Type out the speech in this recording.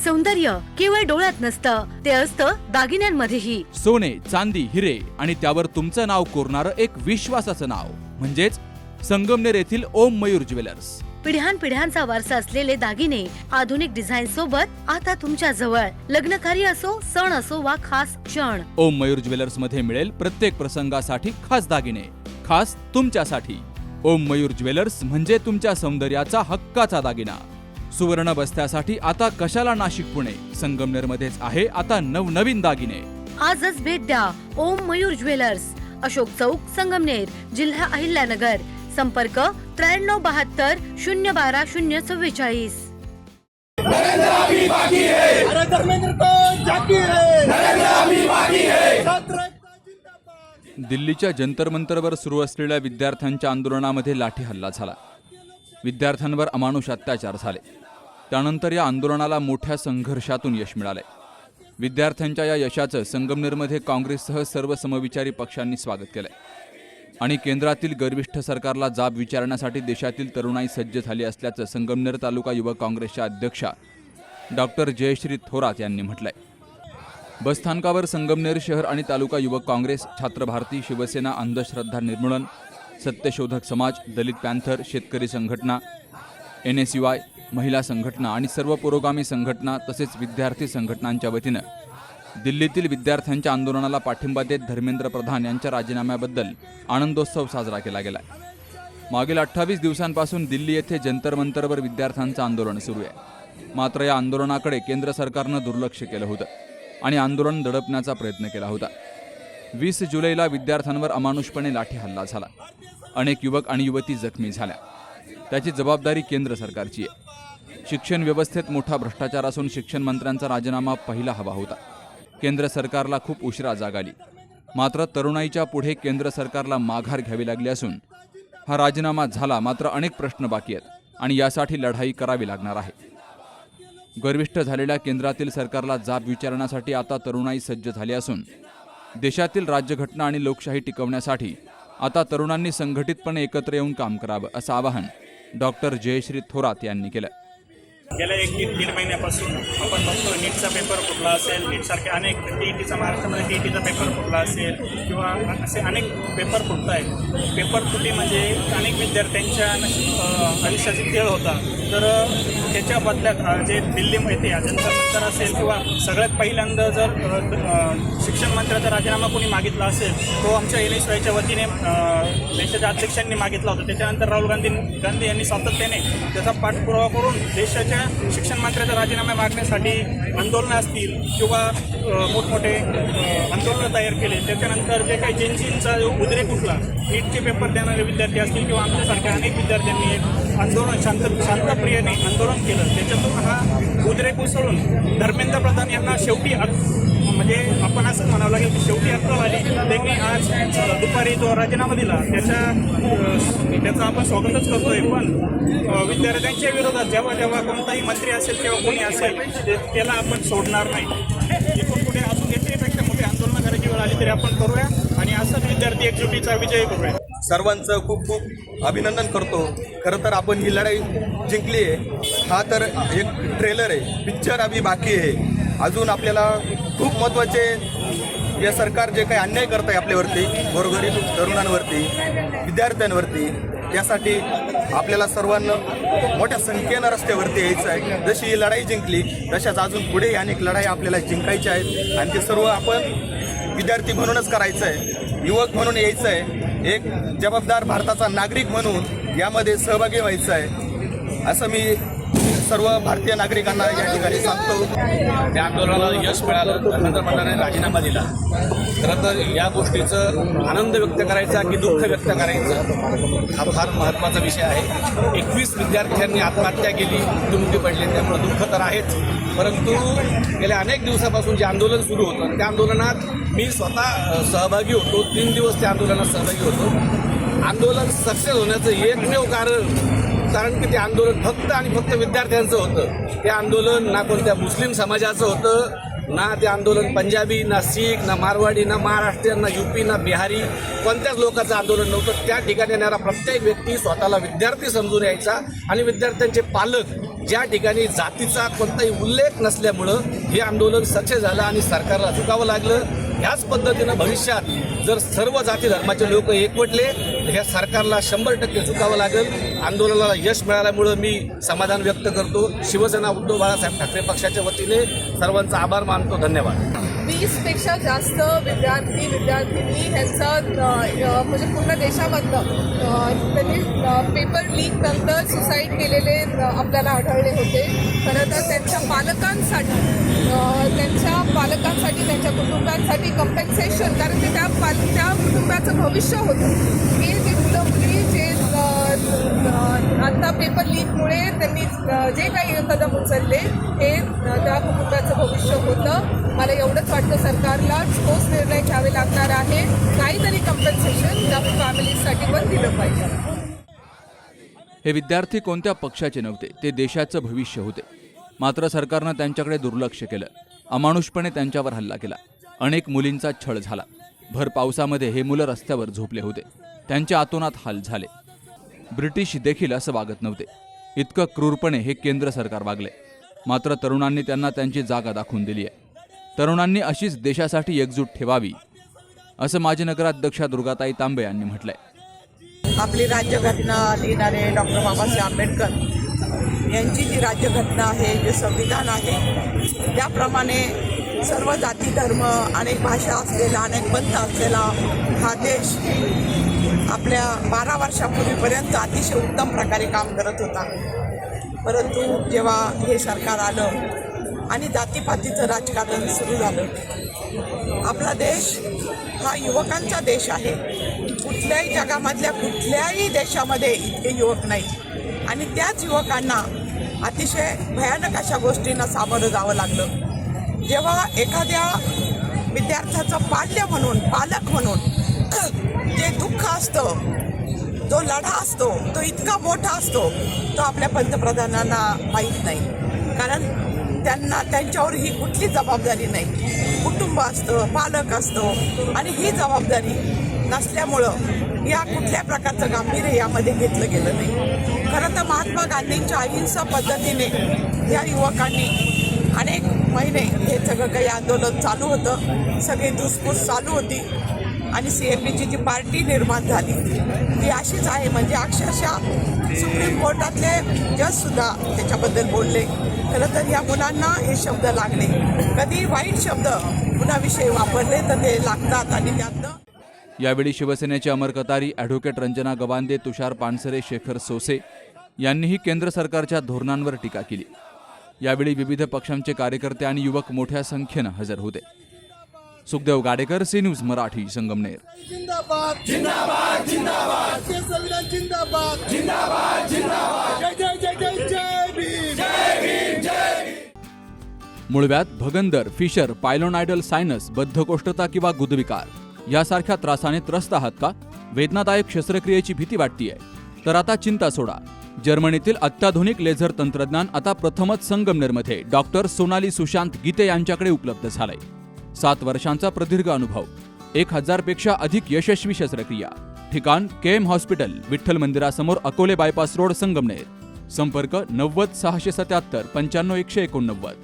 सौंदर्य केवळ डोळ्यात नसतं, ते असतं दागिन्यांमध्येही. सोने, चांदी, हिरे आणि त्यावर तुमचं नाव कोरणारं एक विश्वासाचं नाव म्हणजेच संगमनेर येथील ओम मयूर ज्वेलर्स. पिढ्यानपिढ्यांचा वारसा असलेले दागिने आधुनिक डिझाईन सोबत आता तुमच्या जवळ. लग्नकार्य असो, सण असो वा खास क्षण, ओम मयूर ज्वेलर्स मध्ये मिळेल प्रत्येक प्रसंगासाठी खास दागिने, खास तुमच्यासाठी. ओम मयूर ज्वेलर्स म्हणजे तुमच्या सौंदर्याचा हक्काचा दागिना. सुवर्ण बस्त्यासाठी आता कशाला नाशिक पुणे, संगमनेर मध्येच आहे आता नवनवीन दागिने. आजच भेट द्या ओम मयूर ज्वेलर्स, अशोक चौक, संगमनेर, जिल्हा अहिल्यानगर. संपर्क 9372 012 044. दिल्लीच्या जंतर मंतरवर सुरू असलेल्या विद्यार्थ्यांच्या आंदोलनामध्ये लाठी हल्ला झाला. विद्यार्थ्यांवर अमानुष अत्याचार झाले. त्यानंतर या आंदोलनाला मोठ्या संघर्षातून यश मिळाले. विद्यार्थ्यांच्या या यशाचं संगमनेरमध्ये काँग्रेससह सर्व समविचारी पक्षांनी स्वागत केलंय आणि केंद्रातील गर्विष्ठ सरकारला जाब विचारण्यासाठी देशातील तरुणाई सज्ज झाली असल्याचं संगमनेर तालुका युवक काँग्रेसच्या अध्यक्षा डॉक्टर जयश्री थोरात यांनी म्हटलंय. बसस्थानकावर संगमनेर शहर आणि तालुका युवक काँग्रेस, छात्र भारती, शिवसेना, अंधश्रद्धा निर्मूलन, सत्यशोधक समाज, दलित पॅन्थर, शेतकरी संघटना, NSUI, महिला संघटना आणि सर्व पुरोगामी संघटना तसेच विद्यार्थी संघटनांच्या वतीनं दिल्लीतील विद्यार्थ्यांच्या आंदोलनाला पाठिंबा देत धर्मेंद्र प्रधान यांच्या राजीनाम्याबद्दल आनंदोत्सव साजरा केला गेला. मागील 28 दिवसांपासून दिल्ली येथे जंतर मंतरवर विद्यार्थ्यांचं आंदोलन सुरू आहे. मात्र या आंदोलनाकडे केंद्र सरकारनं दुर्लक्ष केलं होतं आणि आंदोलन दडपण्याचा प्रयत्न केला होता. 20 जुलैला विद्यार्थ्यांवर अमानुषपणे लाठी हल्ला झाला. अनेक युवक आणि युवती जखमी झाल्या. त्याची जबाबदारी केंद्र सरकारची आहे. शिक्षण व्यवस्थेत मोठा भ्रष्टाचार असून शिक्षण मंत्र्यांचा राजीनामा पहिला हवा होता. केंद्र सरकारला खूप उशिरा जाग आली. मात्र तरुणाईच्या पुढे केंद्र सरकारला माघार घ्यावी लागली असून हा राजीनामा झाला. मात्र अनेक प्रश्न बाकी आहेत आणि यासाठी लढाई करावी लागणार आहे. गर्विष्ठ झालेल्या केंद्रातील सरकारला जाब विचारण्यासाठी आता तरुणाई सज्ज झाली असून देशातील राज्यघटना आणि लोकशाही टिकवण्यासाठी आता तरुणांनी संघटितपणे एकत्र येऊन काम करावं असं आवाहन डॉक्टर जयश्री थोरात यांनी केलं. गेल्या 1-1.5 महिन्यापासून आपण बघतो नीटचा पेपर फुटला असेल, नीटसारखे अनेक टीईटीचा महाराष्ट्रामध्ये टीईटीचा पेपर फुटला असेल किंवा असे अनेक पेपर फुटत आहेत. पेपर फुटी म्हणजे अनेक विद्यार्थ्यांच्या आयुष्याची खेळ होता. तर त्याच्या बदल्यात जे दिल्लीमध्ये जंतर मंतर असेल किंवा सगळ्यात पहिल्यांदा जर शिक्षण मंत्र्याचा राजीनामा कोणी मागितला असेल तो आमच्या NSUIच्या वतीने देशाच्या अध्यक्षांनी मागितला होता. त्याच्यानंतर राहुल गांधी यांनी सातत्याने त्याचा पाठपुरावा करून देशाच्या शिक्षण मंत्र्याचा राजीनामा मागण्यासाठी आंदोलनं असतील किंवा मोठमोठे आंदोलनं तयार केले. त्याच्यानंतर जे काही जेनजींचा जो उद्रेक उठला, नीटचे पेपर देणारे विद्यार्थी असतील किंवा आमच्यासारख्या अनेक विद्यार्थ्यांनी एक आंदोलन शांतप्रियेने आंदोलन केलं. त्याच्यातून हा उद्रेक उसळून धर्मेंद्र प्रधान यांना शेवटी म्हणजे आपण असं म्हणावं लागेल की शेवटी अक्कल आली. त्यांनी आज दुपारी जो राजीनामा दिला त्याचं आपण स्वागतच करतोय. पण विद्यार्थ्यांच्या विरोधात जेव्हा कोणताही मंत्री असेल किंवा कोणी असेल त्याला आपण सोडणार नाही. इथून पुढे अजून याच्यापेक्षा मोठी आंदोलनं करायची वेळ आली तरी आपण करूया आणि असंच विद्यार्थी एकजुटीचा विजय करूया. सर्वांचं खूप खूप अभिनंदन करतो. खरं तर आपण ही लढाई जिंकली आहे. हा तर एक ट्रेलर आहे, पिक्चर अभी बाकी आहे. अजून आपल्याला खूप महत्त्वाचे या सरकार जे काही अन्याय करत आहे आपल्यावरती, गोरगरीब तरुणांवरती, विद्यार्थ्यांवरती, त्यासाठी आपल्याला सर्वांना मोठ्या संख्येनं रस्त्यावरती यायचं आहे. जशी ही लढाई जिंकली तशाच अजून पुढे अनेक लढाई आपल्याला जिंकायच्या आहेत आणि ते सर्व आपण विद्यार्थी म्हणूनच करायचं आहे, युवक म्हणून यायचं आहे. एक जबाबदार भारताचा नागरिक म्हणून यामध्ये सहभागी व्हायचं आहे असं मी सर्व भारतीय नागरिकांना या ठिकाणी सांगतो. त्या आंदोलनाला यश मिळालं, धर्मेंद्र प्रधानांनी राजीनामा दिला. खरं तर या गोष्टीचं आनंद व्यक्त करायचा की दुःख व्यक्त करायचं हा फार महत्त्वाचा विषय आहे. 21 विद्यार्थ्यांनी आत्महत्या केली, मृत्युमुखी पडले, त्यामुळे दुःख तर आहेच. परंतु गेल्या अनेक दिवसापासून जे आंदोलन सुरू होतं त्या आंदोलनात मी स्वतः सहभागी होतो. 3 दिवस त्या आंदोलनात सहभागी होतो. आंदोलन सक्सेस होण्याचं एकमेव कारण की ते आंदोलन फक्त आणि फक्त विद्यार्थ्यांचं होतं. ते आंदोलन ना कोणत्या मुस्लिम समाजाचं होतं, ना ते आंदोलन पंजाबी, ना शीख, ना मारवाडी, ना महाराष्ट्रीयन, ना UP, ना बिहारी कोणत्याच लोकांचं आंदोलन नव्हतं. त्या ठिकाणी येणारा प्रत्येक व्यक्ती स्वतःला विद्यार्थी समजून यायचा आणि विद्यार्थ्यांचे पालक ज्या ठिकाणी जातीचा कोणताही उल्लेख नसल्यामुळं हे आंदोलन सक्सेस झालं आणि सरकारला झुकावं लागलं. ह्याच पद्धतीनं भविष्यात जर सर्व जाती धर्माचे लोक एकवटले तर ह्या सरकारला 100% झुकावं लागेल. आंदोलनाला यश मिळाल्यामुळं मी समाधान व्यक्त करतो. शिवसेना उद्धव बाळासाहेब ठाकरे पक्षाच्या वतीने सर्वांचा आभार मानतो. धन्यवाद. 20पेक्षा जास्त विद्यार्थिनी ह्यांचा म्हणजे पूर्ण देशामधलं त्यांनी पेपर लीक नंतर सुसाईड केलेले आपल्याला आढळले होते. खरं तर त्यांच्या पालकांसाठी त्यांच्या कुटुंबांसाठी कम्पेन्सेशन, कारण ते त्या कुटुंबाचं भविष्य होतं. हे जे मुलं मुली जे आता पेपर लीकमुळे त्यांनी जे काही कदम उचलले हे त्या कुटुंबाचं भविष्य होतं. मला एवढंच वाटतं सरकारला ठोस निर्णय घ्यावे लागणार आहे. काहीतरी कम्पेन्सेशन त्या फॅमिलीसाठी पण दिलं पाहिजे. हे विद्यार्थी कोणत्या पक्षाचे नव्हते, ते देशाचं भविष्य होते. मात्र सरकारनं त्यांच्याकडे दुर्लक्ष केलं. अमानुषपणे त्यांच्यावर हल्ला केला. अनेक मुलींचा छळ झाला. भर पावसामध्ये हे मुलं रस्त्यावर झोपले होते. त्यांच्या आतोनात हाल झाले. ब्रिटिश देखील असं वागत नव्हते. इतकं क्रूरपणे हे केंद्र सरकार वागले. मात्र तरुणांनी त्यांना त्यांची जागा दाखवून दिली आहे. तरुणांनी अशीच देशासाठी एकजूट ठेवावी, असं माजी नगराध्यक्षा दुर्गाताई तांबे यांनी म्हटलंय. आपली राज्यघटना लिहिणारे डॉक्टर बाबासाहेब आंबेडकर यांची जी राज्यघटना आहे, जे संविधान आहे, त्याप्रमाणे सर्व जाती धर्म अनेक भाषा असलेला, अनेक पंथ असलेला हा देश आपल्या 12 वर्षापूर्वीपर्यंत अतिशय उत्तम प्रकारे काम करत होता. परंतु जेव्हा हे सरकार आलं आणि जातीपातीचं राजकारण सुरू झालं, आपला देश हा युवकांचा देश आहे. कुठल्याही जगामधल्या कुठल्याही देशामध्ये इतके युवक नाही आणि त्याच युवकांना अतिशय भयानक अशा गोष्टींना सामोरं जावं लागलं. जेव्हा एखाद्या विद्यार्थ्याचं पालक म्हणून जे दुःख असतं, जो लढा असतो, तो इतका मोठा असतो, तो आपल्या पंतप्रधानांना माहीत नाही. कारण त्यांच्यावर ही कुठली जबाबदारी नाही. कुटुंब असतं, पालक असतो आणि ही जबाबदारी नसल्यामुळं या कुठल्या प्रकारचं गांभीर्य यामध्ये घेतलं गेलं नाही. खरं तर महात्मा गांधींच्या अहिंसा पद्धतीने या युवकांनी अनेक महिने हे सगळं काही आंदोलन चालू होतं. सगळी धुसफूस चालू होती आणि CAPची जी पार्टी निर्माण झाली ती अशीच आहे. म्हणजे अक्षरशः सुप्रीम कोर्टातले जजसुद्धा त्याच्याबद्दल बोलले. खरं तर या मुलांना हे शब्द लागले. कधी वाईट शब्द मुलाविषयी वापरले तर ते लागतात आणि त्यातनं. यावेळी शिवसेनेचे अमर कतारी, ॲडव्होकेट रंजना गवांदे, तुषार पानसरे, शेखर सोसे यांनीही केंद्र सरकारच्या धोरणांवर टीका केली. यावेळी विविध पक्षांचे कार्यकर्ते आणि युवक मोठ्या संख्येनं हजर होते. Sukhdev Gadekar, C news Marathi, Sangamner. जिंदाबाद जिंदाबाद जिंदाबाद, संविधान जिंदाबाद जिंदाबाद जिंदाबाद, जय जय जय जय जय भीम जय भीम जय भीम. मुळव्याध, भगंदर, फिशर, पायलोनायडल सायनस, बद्धकोष्ठता किंवा गुदविकार यासारख्या त्रासाने त्रस्त आहात का? वेदनादायक शस्त्रक्रियेची भीती वाटतेय? तर आता चिंता सोडा. जर्मनीतील अत्याधुनिक लेझर तंत्रज्ञान आता प्रथमच संगमनेरमध्ये डॉक्टर सोनाली सुशांत गीते यांच्याकडे उपलब्ध झालंय. 7 वर्षांचा प्रदीर्घ अनुभव, 1000 पेक्षा अधिक यशस्वी शस्त्रक्रिया. ठिकाण KM हॉस्पिटल, विठ्ठल मंदिरासमोर, अकोले बायपास रोड, संगमनेर. संपर्क 90 677 95 189.